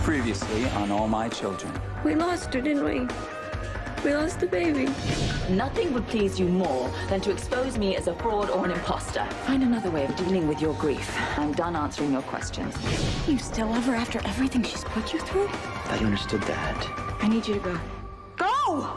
Previously on All My Children. We lost her, didn't we? We lost the baby. Nothing would please you more than to expose me as a fraud or an imposter. Find another way of dealing with your grief. I'm done answering your questions. You still love her after everything she's put you through? I thought you understood that. I need you to go. Go!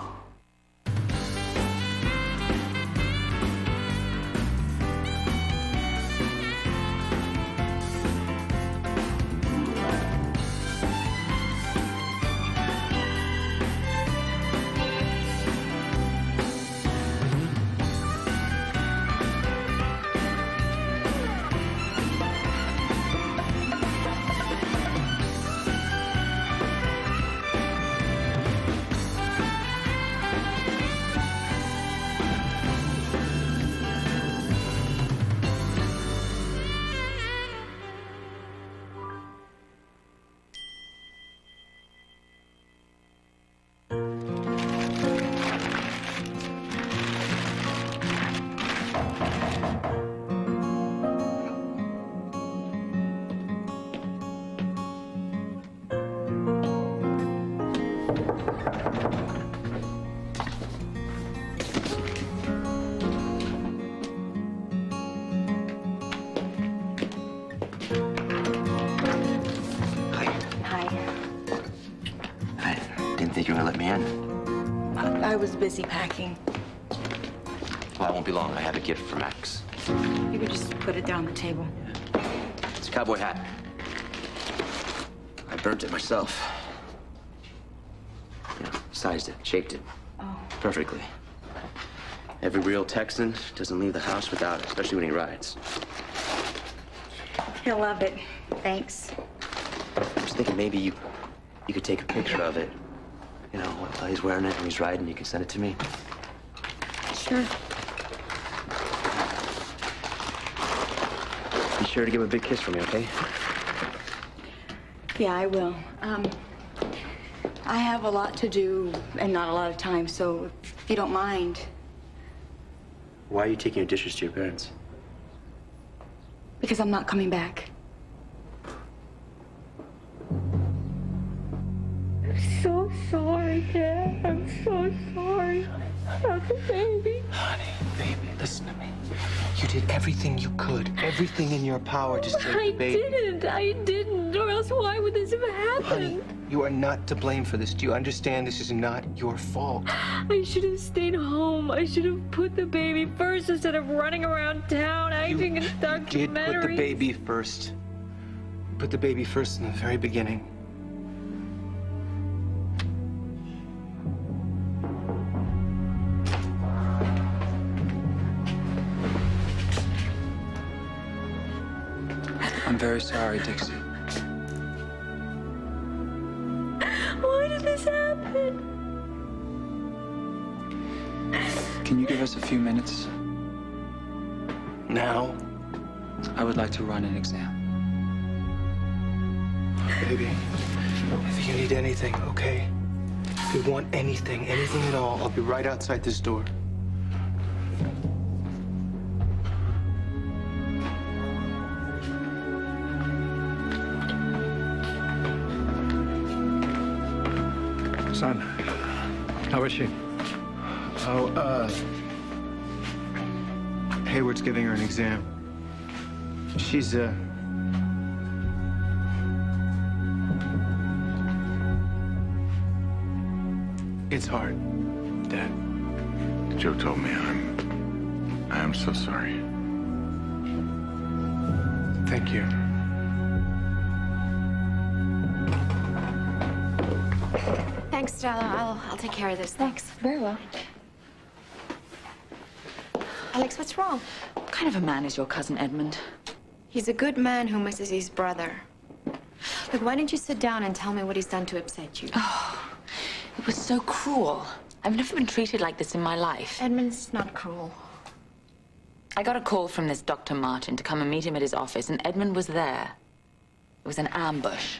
Didn't think you were gonna let me in. I was busy packing. Well, I won't be long. I have a gift for Max. You could just put it down on the table. It's a cowboy hat. I burnt it myself. You know, sized it, shaped it. Oh. Perfectly. Every real Texan doesn't leave the house without it, especially when he rides. He'll love it. Thanks. I was thinking maybe you could take a picture of it. You know, while he's wearing it and he's riding, you can send it to me. Sure. Be sure to give him a big kiss for me, okay? Yeah, I will. I have a lot to do and not a lot of time, so if you don't mind. Why are you taking your dishes to your parents? Because I'm not coming back. I'm so sorry, Dad. I'm so sorry. About the baby. Honey, baby, listen to me. You did everything you could, everything in your power to save the baby. I didn't, or else why would this have happened? Honey, you are not to blame for this. Do you understand this is not your fault? I should have stayed home. I should have put the baby first instead of running around town acting in documentaries. You did put the baby first. Put the baby first in the very beginning. I'm very sorry, Dixie. Why did this happen? Can you give us a few minutes? Now, I would like to run an exam. baby, if you need anything, okay? If you want anything at all, I'll be right outside this door. Son, how is she? Oh, Hayward's giving her an exam. She's, it's hard, Dad. Joe told me I am so sorry. Thank you. Thanks, Stella. I'll take care of this. Thanks. Very well. Alex, what's wrong? What kind of a man is your cousin Edmund? He's a good man who misses his brother. Look, why don't you sit down and tell me what he's done to upset you? Oh, it was so cruel. I've never been treated like this in my life. Edmund's not cruel. I got a call from this Dr. Martin to come and meet him at his office, and Edmund was there. It was an ambush.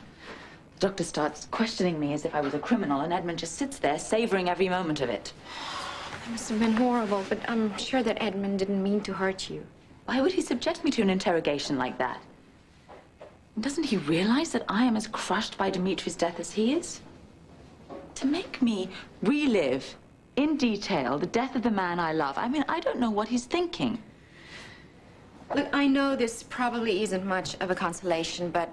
The doctor starts questioning me as if I was a criminal, and Edmund just sits there, savoring every moment of it. It must have been horrible, but I'm sure that Edmund didn't mean to hurt you. Why would he subject me to an interrogation like that? Doesn't he realize that I am as crushed by Dimitri's death as he is? To make me relive in detail the death of the man I love, I mean, I don't know what he's thinking. Look, I know this probably isn't much of a consolation, but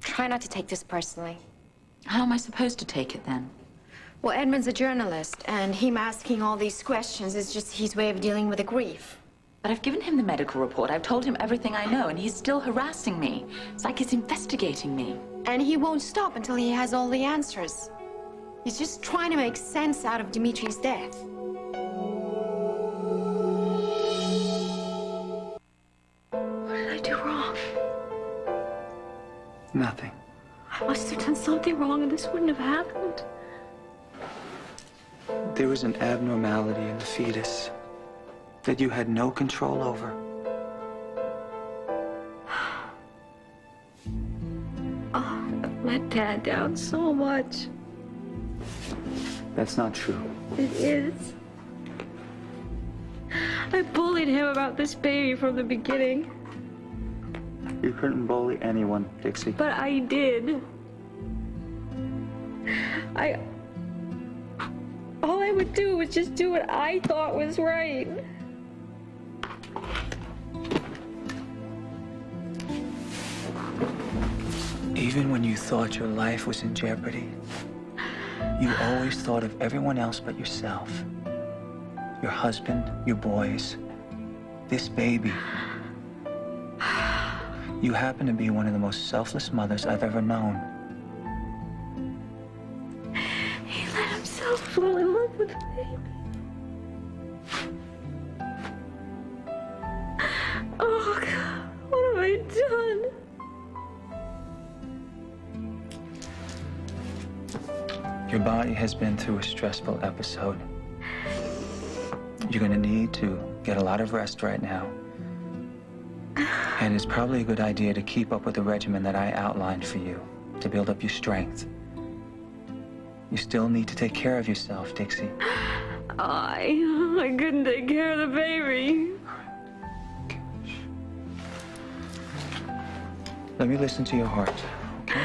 try not to take this personally. How am I supposed to take it then? Well, Edmund's a journalist, and him asking all these questions is just his way of dealing with the grief. But I've given him the medical report. I've told him everything I know, and he's still harassing me. It's like he's investigating me. And he won't stop until he has all the answers. He's just trying to make sense out of Dimitri's death. What did I do wrong? Nothing. I must have done something wrong, and this wouldn't have happened. There was an abnormality in the fetus that you had no control over. Oh, I've let Dad down so much. That's not true. It is. I bullied him about this baby from the beginning, You couldn't bully anyone, Dixie. but I did. All I would do was just do what I thought was right. Even when you thought your life was in jeopardy, you always thought of everyone else but yourself. Your husband, your boys, this baby. You happen to be one of the most selfless mothers I've ever known. He let himself fall in love with the baby. Oh, God, what have I done? Your body has been through a stressful episode. You're gonna need to get a lot of rest right now. And it's probably a good idea to keep up with the regimen that I outlined for you to build up your strength. You still need to take care of yourself, Dixie. I couldn't take care of the baby. Let me listen to your heart, okay?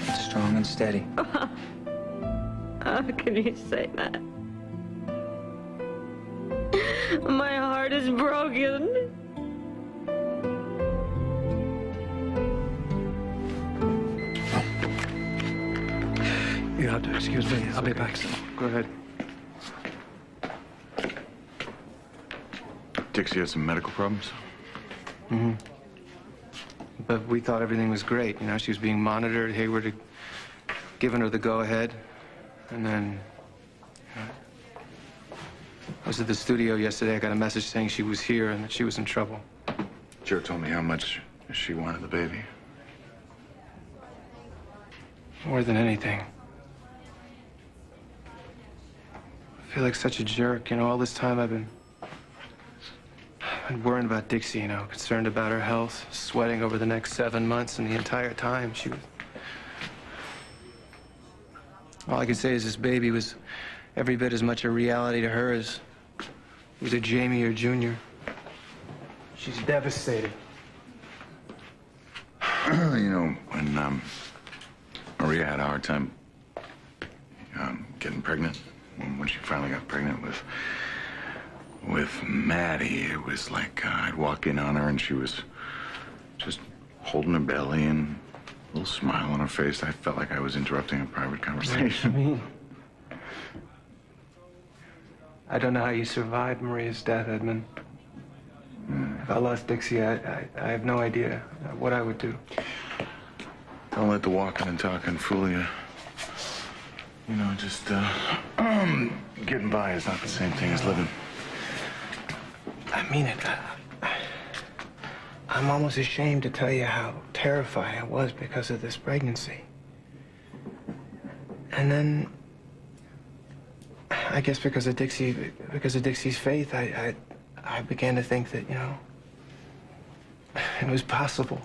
It's strong and steady. How can you say that? My heart is broken. You have to excuse me. I'll be back soon. Go ahead. Dixie has some medical problems. But we thought everything was great. You know, she was being monitored. Hayward had given her the go-ahead. And then, I was at the studio yesterday. I got a message saying she was here and that she was in trouble. Joe told me how much she wanted the baby. More than anything. I feel like such a jerk. You know, all this time I've been worrying about Dixie, you know, concerned about her health, sweating over the next 7 months, and the entire time she was... All I can say is this baby was every bit as much a reality to her as it was a Jamie or Junior. She's devastated. You know, when Maria had a hard time getting pregnant, when she finally got pregnant with Maddie, it was like I'd walk in on her and she was just holding her belly and a little smile on her face. I felt like I was interrupting a private conversation. I don't know how you survived Maria's death, Edmund. If I lost Dixie, I have no idea what I would do. Don't let the walking and talking fool you. You know, just getting by is not the same thing as living. I mean it. I'm almost ashamed to tell you how terrified I was because of this pregnancy. And then, I guess because of Dixie's faith, I began to think that, you know, it was possible.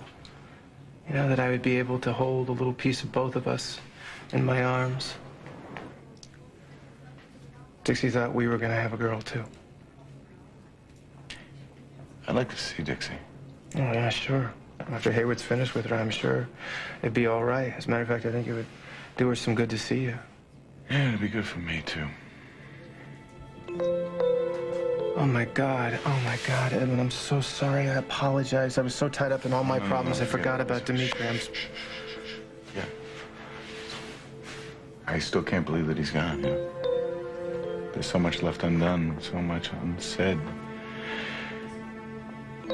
You know, that I would be able to hold a little piece of both of us in my arms. Dixie thought we were gonna have a girl, too. I'd like to see Dixie. Oh, yeah, sure. After Hayward's finished with her, I'm sure it'd be all right. As a matter of fact, I think it would do her some good to see you. Yeah, it'd be good for me, too. Oh, my God, Edmund, I'm so sorry. I apologize. I was so tied up in all my problems, I forgot about Dimitri. Yeah. I still can't believe that he's gone, you know? There's so much left undone, so much unsaid.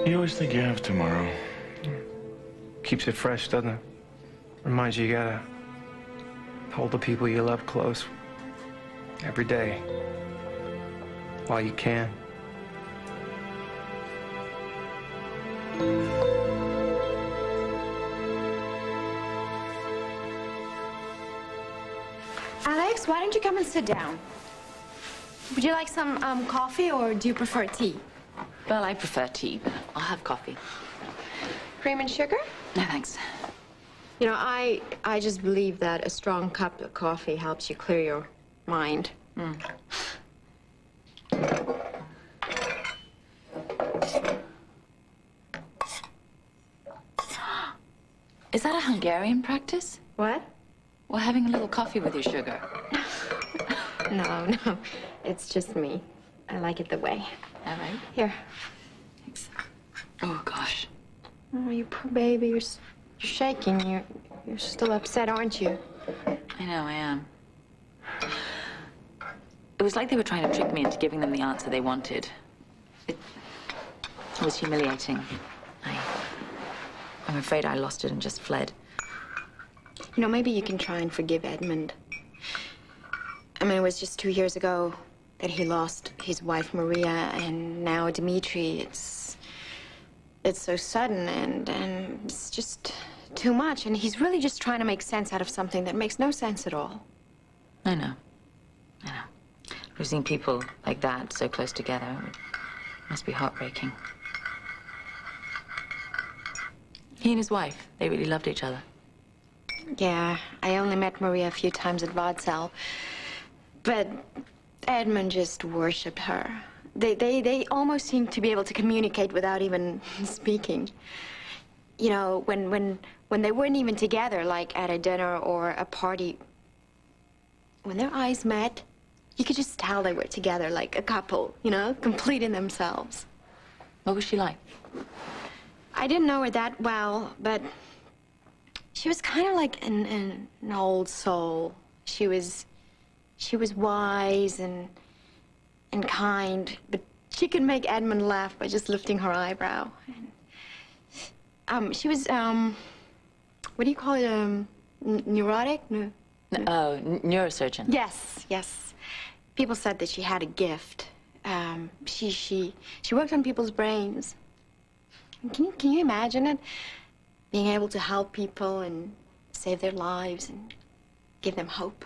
You always think you have tomorrow. Keeps it fresh, doesn't it? Reminds you gotta hold the people you love close every day while you can. Alex, why don't you come and sit down? Would you like some coffee, or do you prefer tea? Well, I prefer tea, but I'll have coffee. Cream and sugar? No, thanks. You know, I just believe that a strong cup of coffee helps you clear your mind. Is that a Hungarian practice? What? Well, having a little coffee with your sugar. No, it's just me. I like it the way. All right. Here. Thanks. Oh, gosh. Oh, you poor baby. You're shaking. You're still upset, aren't you? I know, I am. It was like they were trying to trick me into giving them the answer they wanted. It was humiliating. I'm afraid I lost it and just fled. You know, maybe you can try and forgive Edmund. I mean, it was just 2 years ago that he lost his wife, Maria, and now Dimitri. It's so sudden, and it's just too much. And he's really just trying to make sense out of something that makes no sense at all. I know. Losing people like that so close together must be heartbreaking. He and his wife, they really loved each other. Yeah, I only met Maria a few times at Vodsel, but Edmund just worshipped her. They almost seemed to be able to communicate without even speaking. You know, when they weren't even together, like at a dinner or a party, when their eyes met, you could just tell they were together like a couple, you know, complete in themselves. What was she like? I didn't know her that well, but she was kind of like an old soul. She was wise and kind, but she could make Edmund laugh by just lifting her eyebrow. She was what do you call it? Neurotic? No. Oh, neurosurgeon. Yes. People said that she had a gift. She worked on people's brains. Can you imagine it? Being able to help people and save their lives and give them hope.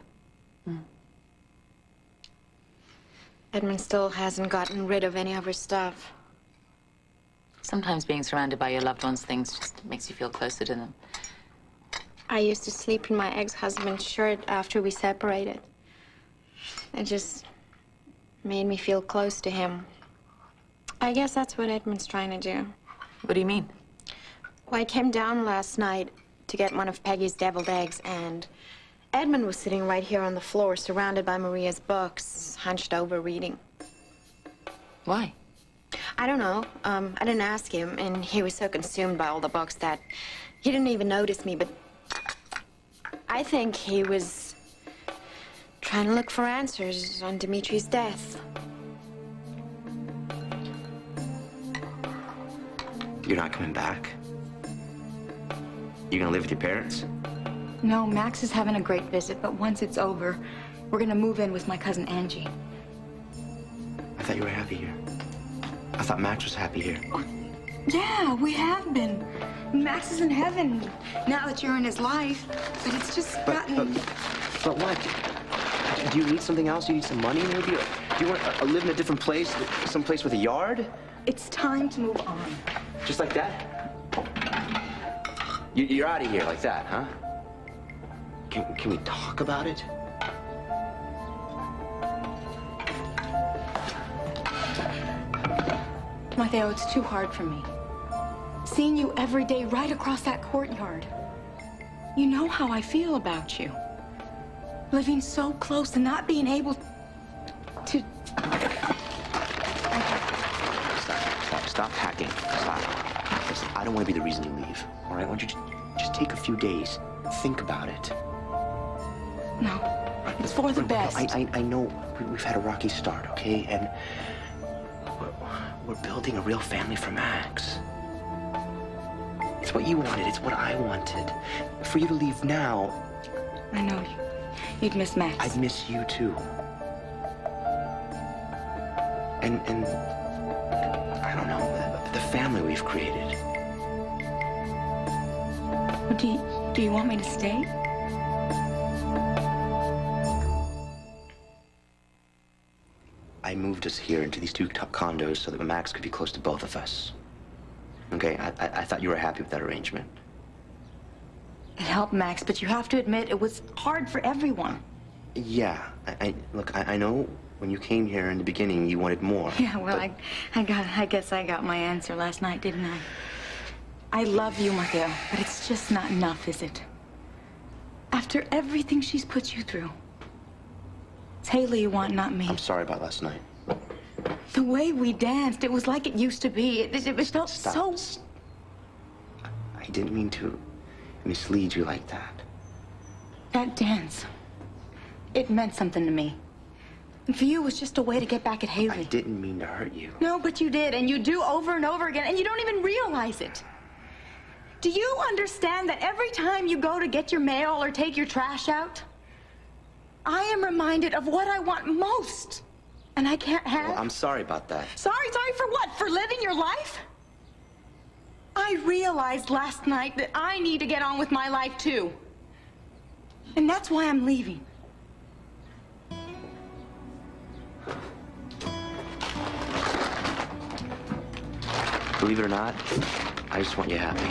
Edmund still hasn't gotten rid of any of her stuff. Sometimes being surrounded by your loved ones' things just makes you feel closer to them. I used to sleep in my ex-husband's shirt after we separated. It just made me feel close to him. I guess that's what Edmund's trying to do. What do you mean? Well, I came down last night to get one of Peggy's deviled eggs, and Edmund was sitting right here on the floor, surrounded by Maria's books, hunched over reading. Why? I don't know. I didn't ask him, and he was so consumed by all the books that he didn't even notice me, but I think he was trying to look for answers on Dimitri's death. You're not coming back? You're gonna live with your parents? No, Max is having a great visit, but once it's over, we're gonna move in with my cousin Angie. I thought you were happy here. I thought Max was happy here. Oh, yeah, we have been. Max is in heaven now that you're in his life, but it's just gotten... But what? Do you need something else? Do you need some money, maybe? Do you want to live in a different place, someplace with a yard? It's time to move on. Just like that? You're out of here like that, huh? Can we talk about it? Mateo, it's too hard for me. Seeing you every day right across that courtyard. You know how I feel about you. Living so close and not being able to... Stop hacking. Stop. Listen, I don't want to be the reason you leave. All right? Why don't you just take a few days, think about it. No, it's for the best. I know we've had a rocky start, okay? And we're building a real family for Max. It's what you wanted. It's what I wanted. For you to leave now, I know you'd miss Max. I'd miss you too. And I don't know, the family we've created. But do you want me to stay? I moved us here into these two top condos so that Max could be close to both of us. Okay, I thought you were happy with that arrangement. It helped Max, but you have to admit it was hard for everyone. Yeah, look, I know when you came here in the beginning, you wanted more. Yeah, well, but... I guess I got my answer last night, didn't I? I love you, Mateo, but it's just not enough, is it? After everything she's put you through. It's Haley you want, not me. I'm sorry about last night. The way we danced, it was like it used to be. It felt Stop. so... I didn't mean to mislead you like that. That dance, it meant something to me. And for you, it was just a way to get back at Haley. I didn't mean to hurt you. No, but you did, and you do over and over again, and you don't even realize it. Do you understand that every time you go to get your mail or take your trash out, I am reminded of what I want most, and I can't have? Well, I'm sorry about that. Sorry for what? For living your life? I realized last night that I need to get on with my life, too. And that's why I'm leaving. Believe it or not, I just want you happy.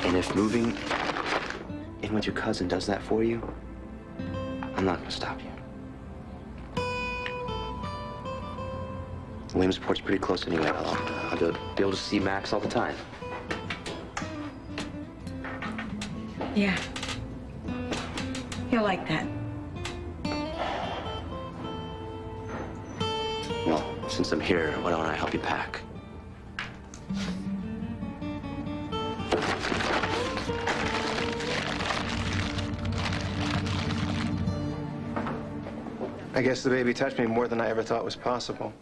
And if moving in with your cousin does that for you, I'm not gonna stop you. Williamsport's pretty close anyway. I'll be able to see Max all the time. Yeah. He'll like that. Well, since I'm here, why don't I help you pack? I guess the baby touched me more than I ever thought was possible.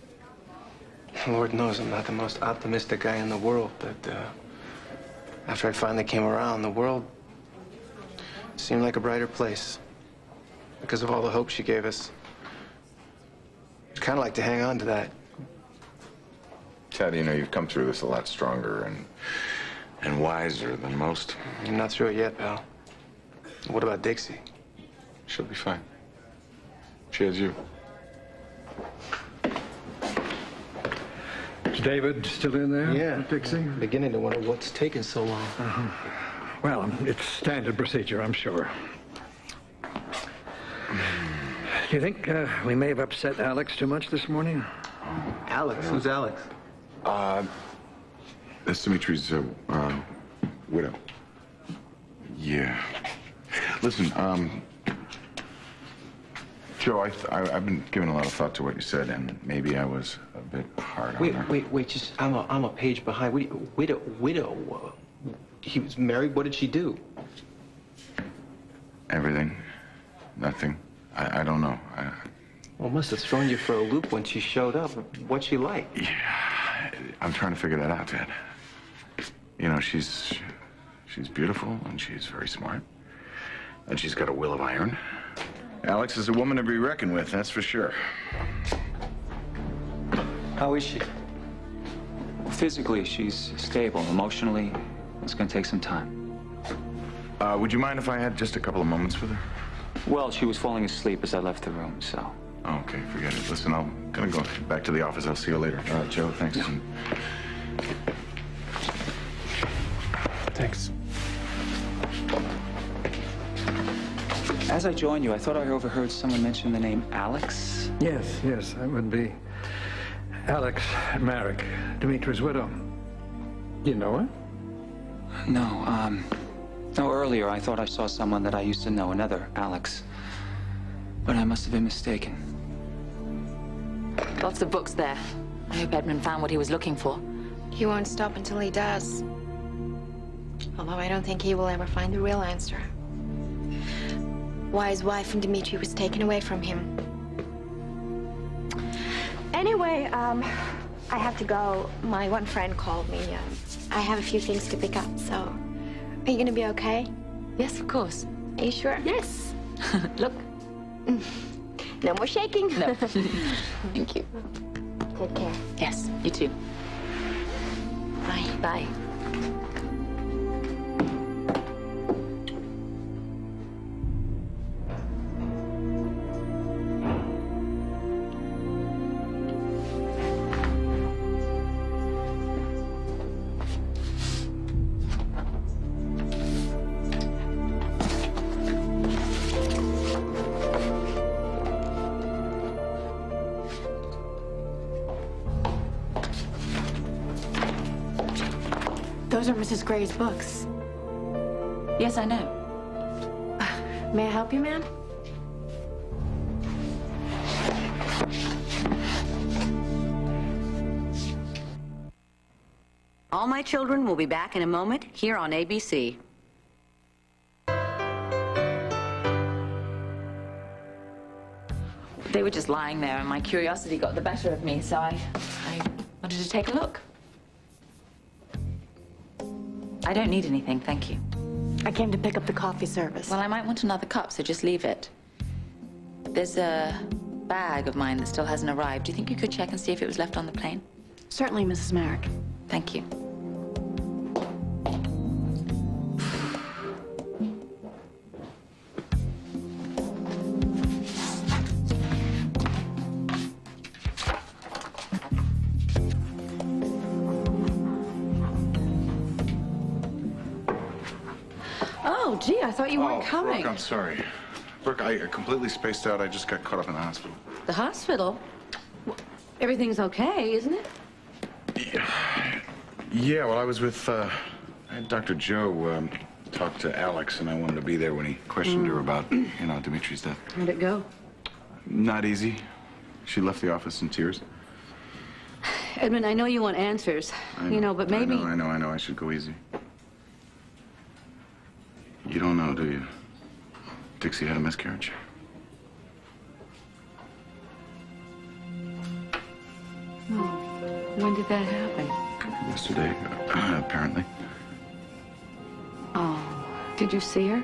Lord knows I'm not the most optimistic guy in the world, but after I finally came around, the world seemed like a brighter place because of all the hope she gave us. I'd kind of like to hang on to that. Ted, you know, you've come through this a lot stronger and wiser than most. I'm not through it yet, pal. What about Dixie? She'll be fine. She has you. Is David still in there? Yeah. Dixie? I'm beginning to wonder what's taking so long. Well, it's standard procedure, I'm sure. Do you think we may have upset Alex too much this morning? Alex? Who's Alex? That's Dimitri's widow. Yeah. Listen, Joe, I've been giving a lot of thought to what you said, and maybe I was a bit hard on her. Wait, just, I'm a page behind. Widow? He was married? What did she do? Everything. Nothing. I don't know. Well, must have thrown you for a loop when she showed up. What's she like? Yeah, I'm trying to figure that out, Ted. You know, she's beautiful, and she's very smart. And she's got a will of iron. Alex is a woman to be reckoned with, that's for sure. How is she? Physically, she's stable. Emotionally, it's going to take some time. Would you mind if I had just a couple of moments with her? Well, she was falling asleep as I left the room, so... Oh, okay, forget it. Listen, I'm gonna go back to the office. I'll see you later. Joe, thanks. Yeah. Thanks. As I joined you, I thought I overheard someone mention the name Alex. Yes, that would be Alex Marek, Dimitri's widow. You know her? No, earlier I thought I saw someone that I used to know, another Alex. But I must have been mistaken. Lots of books there. I hope Edmund found what he was looking for. He won't stop until he does. Although I don't think he will ever find the real answer. Why his wife and Dimitri was taken away from him. Anyway, I have to go. My one friend called me. I have a few things to pick up, so... Are you gonna be okay? Yes, of course. Are you sure? Yes. Look. No more shaking. No. Thank you. Take care. Yes, you too. Bye. Bye. Those are Mrs. Gray's books. Yes, I know. May I help you, ma'am? All My Children will be back in a moment here on ABC. They were just lying there, and my curiosity got the better of me, so I wanted to take a look. I don't need anything, thank you. I came to pick up the coffee service. Well, I might want another cup, so just leave it. There's a bag of mine that still hasn't arrived. Do you think you could check and see if it was left on the plane? Certainly, Mrs. Merrick. Thank you. Oh, gee, I thought you weren't coming. Brooke, I'm sorry. Brooke, I completely spaced out. I just got caught up in the hospital. The hospital? Everything's okay, isn't it? Yeah, well, I was with, I had Dr. Joe talk to Alex, and I wanted to be there when he questioned her about, Dimitri's death. How'd it go? Not easy. She left the office in tears. Edmund, I know you want answers, but maybe... I know. I should go easy. You don't know, do you? Dixie had a miscarriage. When did that happen? Yesterday, apparently. Oh, did you see her?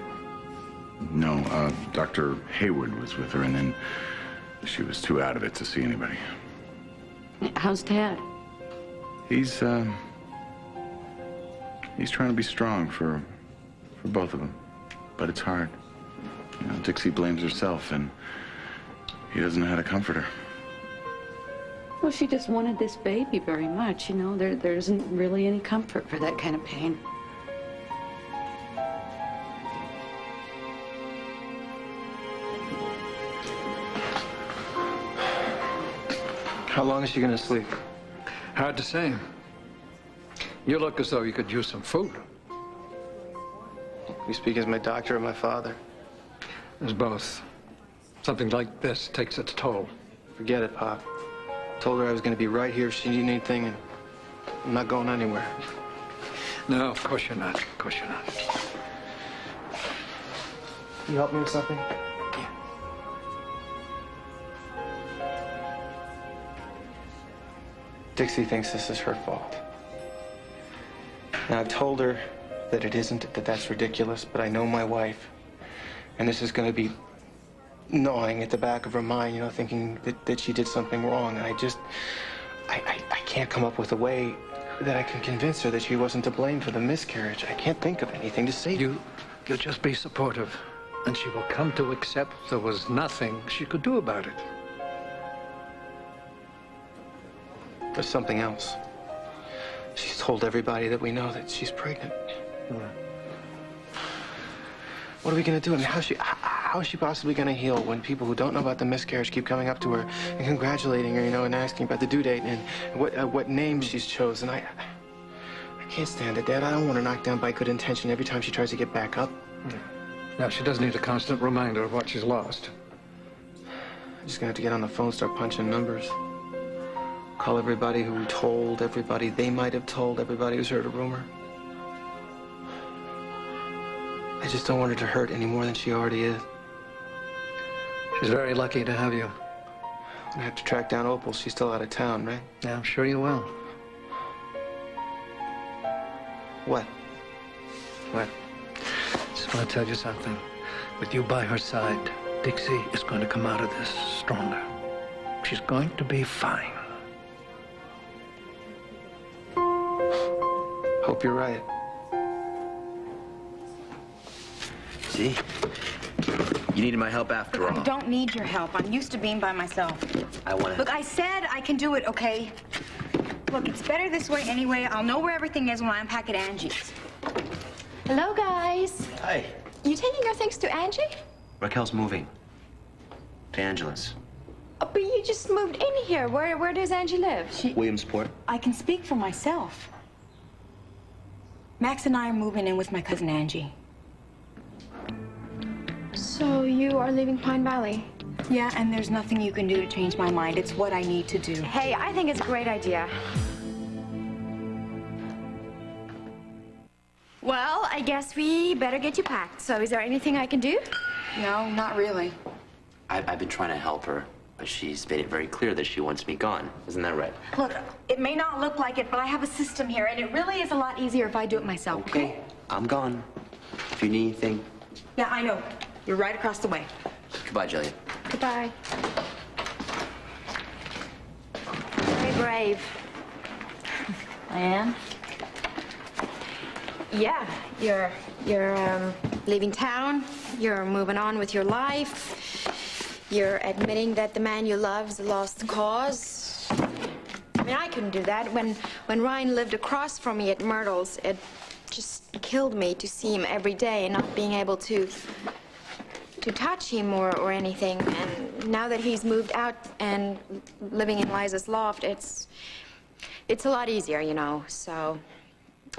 No, Dr. Hayward was with her, and then she was too out of it to see anybody. How's Dad? He's trying to be strong for both of them, but it's hard. Dixie blames herself, and he doesn't know how to comfort her. Well, she just wanted this baby very much, There isn't really any comfort for that kind of pain. How long is she gonna sleep? Hard to say. You look as though you could use some food. You speak as my doctor or my father. As both. Something like this takes its toll. Forget it, Pop. Told her I was gonna be right here if she needed anything, and I'm not going anywhere. No, of course you're not. Of course you're not. Can you help me with something? Yeah. Dixie thinks this is her fault. And I've told her that it isn't, that that's ridiculous, but I know my wife. And this is going to be gnawing at the back of her mind, thinking that she did something wrong. And I can't come up with a way that I can convince her that she wasn't to blame for the miscarriage. I can't think of anything to say. You'll just be supportive, and she will come to accept there was nothing she could do about it. There's something else. She's told everybody that we know that she's pregnant. What are we gonna do? I mean, how is she possibly gonna heal when people who don't know about the miscarriage keep coming up to her and congratulating her, you know, and asking about the due date and what name she's chosen? I can't stand it, Dad. I don't want her knocked down by good intention every time she tries to get back up. Now, she does need a constant reminder of what she's lost. I'm just gonna have to get on the phone, start punching numbers. Call everybody who told everybody they might have told everybody who's heard a rumor. I just don't want her to hurt any more than she already is. She's very lucky to have you. I have to track down Opal. She's still out of town, right? Yeah, I'm sure you will. What? Well, just want to tell you something. With you by her side, Dixie is going to come out of this stronger. She's going to be fine. Hope you're right. See? You needed my help after all. I don't need your help. I'm used to being by myself. I want to... Look, I said I can do it, okay? Look, it's better this way anyway. I'll know where everything is when I unpack at Angie's. Hello, guys. Hi. You taking your things to Angie? Raquel's moving. To Angela's. Oh, but you just moved in here. Where does Angie live? Williamsport. I can speak for myself. Max and I are moving in with my cousin Angie. So you are leaving Pine Valley? Yeah, and there's nothing you can do to change my mind. It's what I need to do. Hey, I think it's a great idea. Well, I guess we better get you packed. So is there anything I can do? No, not really. I've been trying to help her, but she's made it very clear that she wants me gone. Isn't that right? Look, it may not look like it, but I have a system here, and it really is a lot easier if I do it myself, okay? I'm gone. If you need anything... Yeah, I know. You're right across the way. Goodbye, Jillian. Goodbye. Very brave. I am? Yeah, you're leaving town. You're moving on with your life. You're admitting that the man you love is a lost cause. I mean, I couldn't do that. When Ryan lived across from me at Myrtle's, it just killed me to see him every day and not being able to touch him or anything. And now that he's moved out and living in Liza's loft, it's a lot easier, you know. So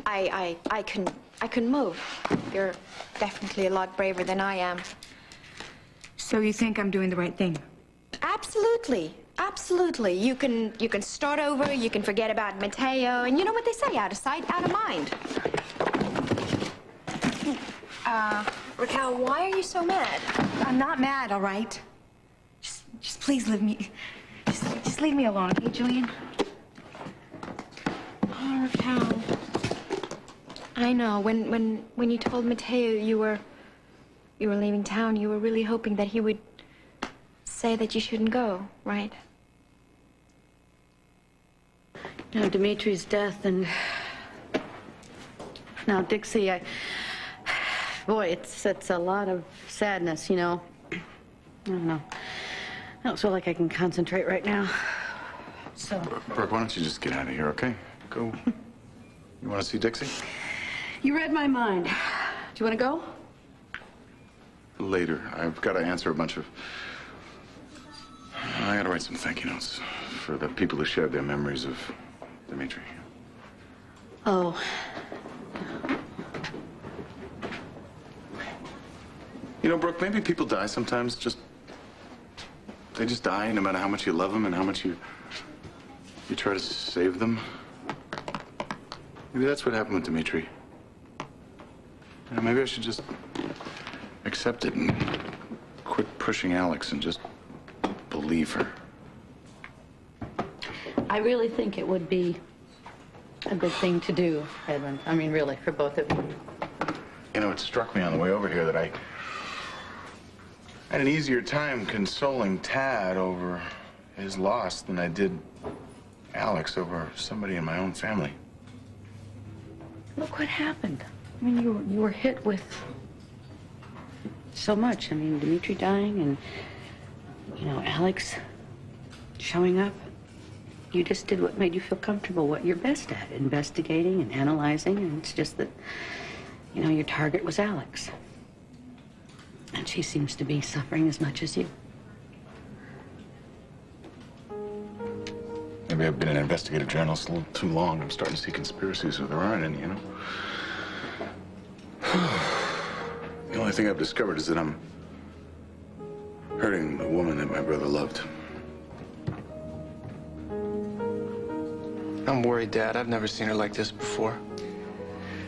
I can move. You're definitely a lot braver than I am. So you think I'm doing the right thing? Absolutely. Absolutely. You can start over, you can forget about Mateo, and you know what they say, out of sight, out of mind. Raquel, why are you so mad? I'm not mad, all right? Just please leave me... Just leave me alone, okay, Julian? Oh, Raquel. I know. When you told Mateo you were leaving town, you were really hoping that he would say that you shouldn't go, right? You know, Dimitri's death and now Dixie, boy, it's a lot of sadness, you know. I don't know. I don't feel like I can concentrate right now. So. Brooke, why don't you just get out of here, okay? Go. You want to see Dixie? You read my mind. Do you want to go? Later. I've got to answer a bunch of... I got to write some thank you notes for the people who shared their memories of Dimitri. Oh. You know, Brooke, maybe people die sometimes they just die no matter how much you love them and how much you try to save them. Maybe that's what happened with Dimitri. You know, maybe I should just accept it and quit pushing Alex and just believe her. I really think it would be a good thing to do, Edwin. I mean, really, for both of you. You know, it struck me on the way over here that I had an easier time consoling Tad over his loss than I did Alex over somebody in my own family. Look what happened. I mean, you were hit with so much. I mean, Dimitri dying and, you know, Alex showing up. You just did what made you feel comfortable, what you're best at, investigating and analyzing. And it's just that You know, your target was Alex. And she seems to be suffering as much as you. Maybe I've been an investigative journalist a little too long. I'm starting to see conspiracies where there aren't any, you know? The only thing I've discovered is that I'm hurting the woman that my brother loved. I'm worried, Dad. I've never seen her like this before.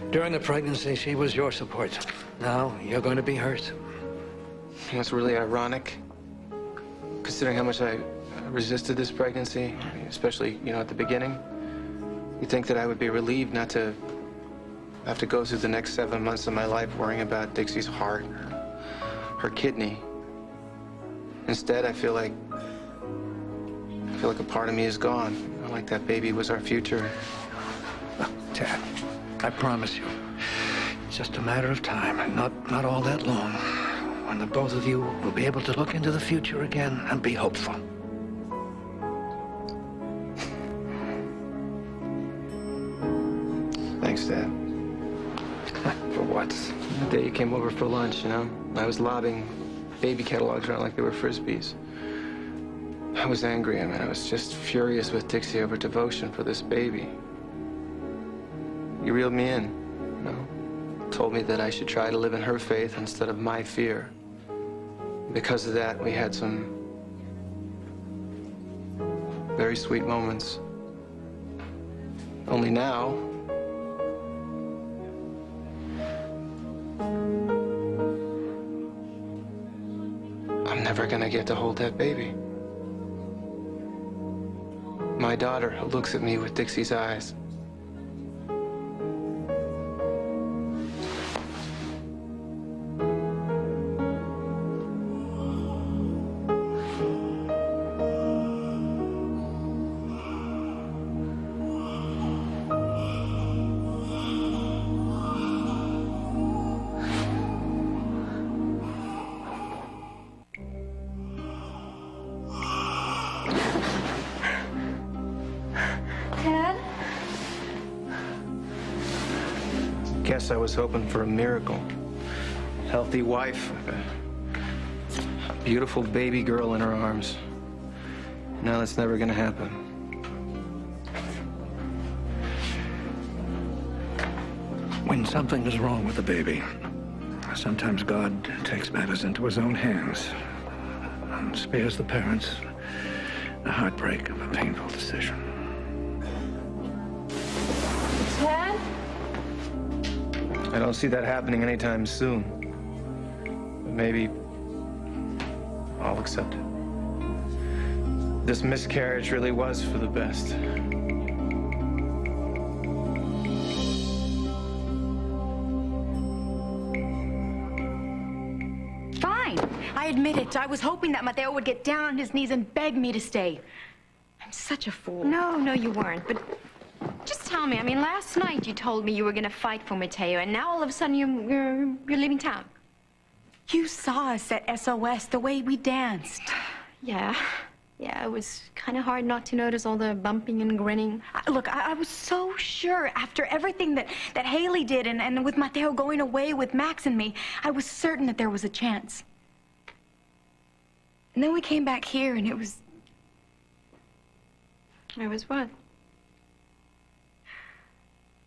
During the pregnancy, she was your support. Now you're going to be hers. You know, it's really ironic, considering how much I resisted this pregnancy, especially, you know, at the beginning. You'd think that I would be relieved not to have to go through the next 7 months of my life worrying about Dixie's heart, her kidney. Instead, I feel like a part of me is gone. Like that baby was our future. Tad, I promise you, it's just a matter of time, not all that long, when the both of you will be able to look into the future again and be hopeful. Thanks, Dad. For what? The day you came over for lunch, you know, I was lobbing baby catalogs around like they were Frisbees. I was angry. I mean, I was just furious with Dixie over devotion for this baby. You reeled me in, you know? Told me that I should try to live in her faith instead of my fear. Because of that, we had some very sweet moments. Only now, I'm never gonna get to hold that baby. My daughter looks at me with Dixie's eyes. Guess I was hoping for a miracle. Healthy wife, a beautiful baby girl in her arms. No, that's never gonna happen. When something is wrong with the baby, sometimes God takes matters into his own hands and spares the parents the heartbreak of a painful decision. Ted? I don't see that happening anytime soon. But maybe I'll accept it. This miscarriage really was for the best. Fine. I admit it. I was hoping that Mateo would get down on his knees and beg me to stay. I'm such a fool. No, you weren't. But just tell me. I mean, last night you told me you were going to fight for Mateo, and now all of a sudden you're leaving town. You saw us at SOS, the way we danced. Yeah, it was kind of hard not to notice all the bumping and grinning. Look, I was so sure after everything that Haley did and with Mateo going away with Max and me, I was certain that there was a chance. And then we came back here and it was... It was what?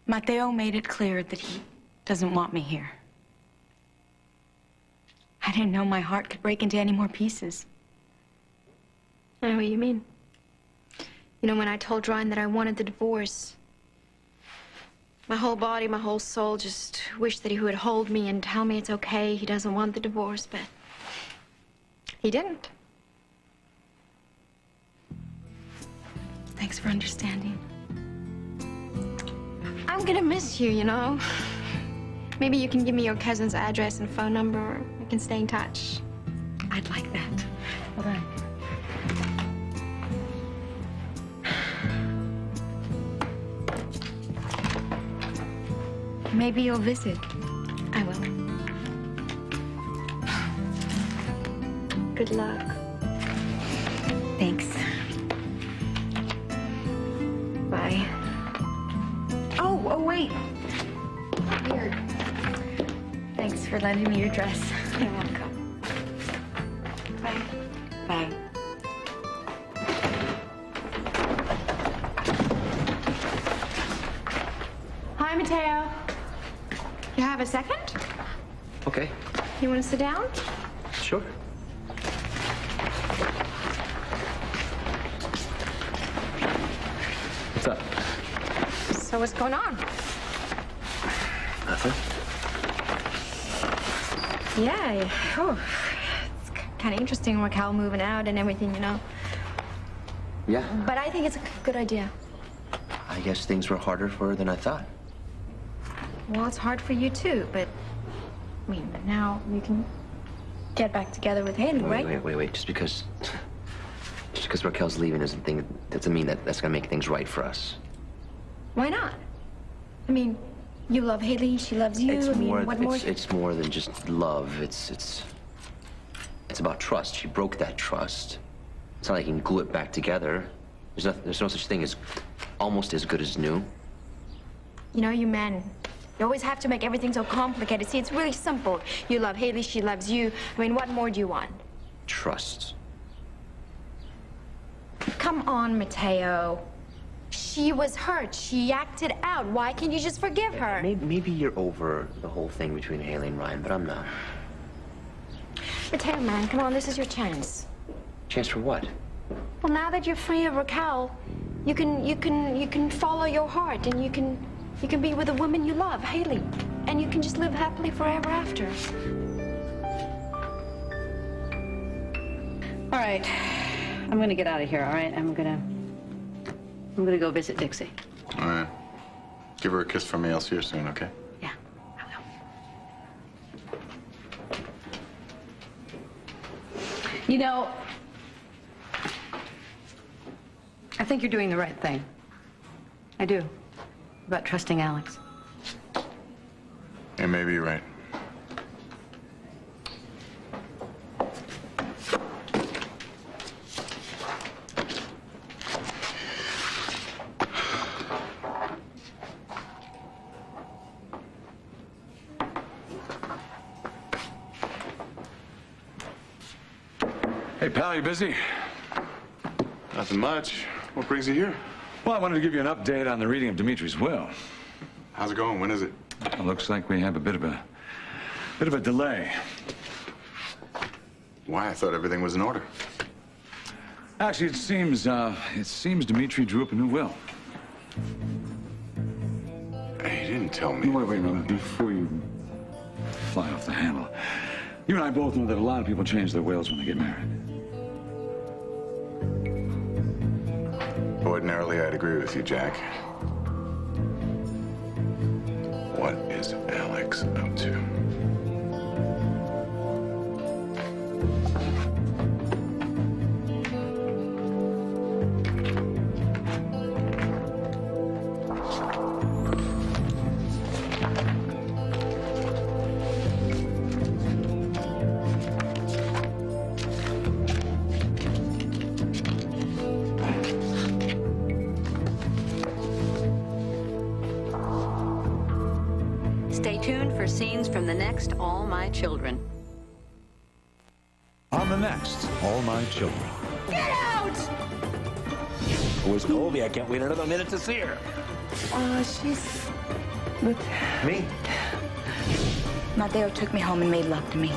Mateo made it clear that he doesn't want me here. I didn't know my heart could break into any more pieces. I know what you mean. You know, when I told Ryan that I wanted the divorce, my whole body, my whole soul just wished that he would hold me and tell me it's okay, he doesn't want the divorce, but he didn't. Thanks for understanding. I'm gonna miss you, you know. Maybe you can give me your cousin's address and phone number, or we can stay in touch. I'd like that. Hold on. Maybe you'll visit. I will. Good luck. Thanks. Bye. Oh, wait. Here. for lending me your dress. You're welcome. Bye. Bye. Hi, Mateo. You have a second? Okay, You want to sit down? sure. What's up? So what's going on? Nothing. Yeah, it's kind of interesting, Raquel moving out and everything, you know. Yeah, But I think it's a good idea. I guess things were harder for her than I thought. Well, it's hard for you too, but I mean, now you can get back together with Haley, right? Wait. Just because Raquel's leaving doesn't mean that that's gonna make things right for us. Why not? I mean, you love Haley, she loves you. It's I mean, more. what more? It's more than just love. It's about trust. She broke that trust. It's not like you can glue it back together. There's no such thing as almost as good as new. You know, you men, you always have to make everything so complicated. See, it's really simple. You love Haley, she loves you. I mean, what more do you want? Trust. Come on, Mateo. She was hurt. She acted out. Why can't you just forgive her? Maybe you're over the whole thing between Haley and Ryan, but I'm not. Mateo, man, come on, this is your chance. Chance for what? Well, now that you're free of Raquel, you can follow your heart, and you can be with the woman you love, Haley, and you can just live happily forever after. All right. I'm gonna get out of here, all right? I'm gonna go visit Dixie. All right. Give her a kiss from me. I'll see her soon, okay? Yeah, I will. You know, I think you're doing the right thing. I do. About trusting Alex. Yeah, maybe you're right. Hey, pal, you busy? Nothing much. What brings you here? Well, I wanted to give you an update on the reading of Dimitri's will. How's it going? When is it? It looks like we have a bit of a delay. Why? I thought everything was in order. Actually, it seems Dimitri drew up a new will. Hey, you didn't tell me. Wait, no, before you fly off the handle. You and I both know that a lot of people change their wills when they get married. Ordinarily, I'd agree with you, Jack. What is Alex up to? Stay tuned for scenes from the next All My Children. On the next All My Children. Get out! Where's Colby? I can't wait another minute to see her. She's with Me? Mateo took me home and made love to me.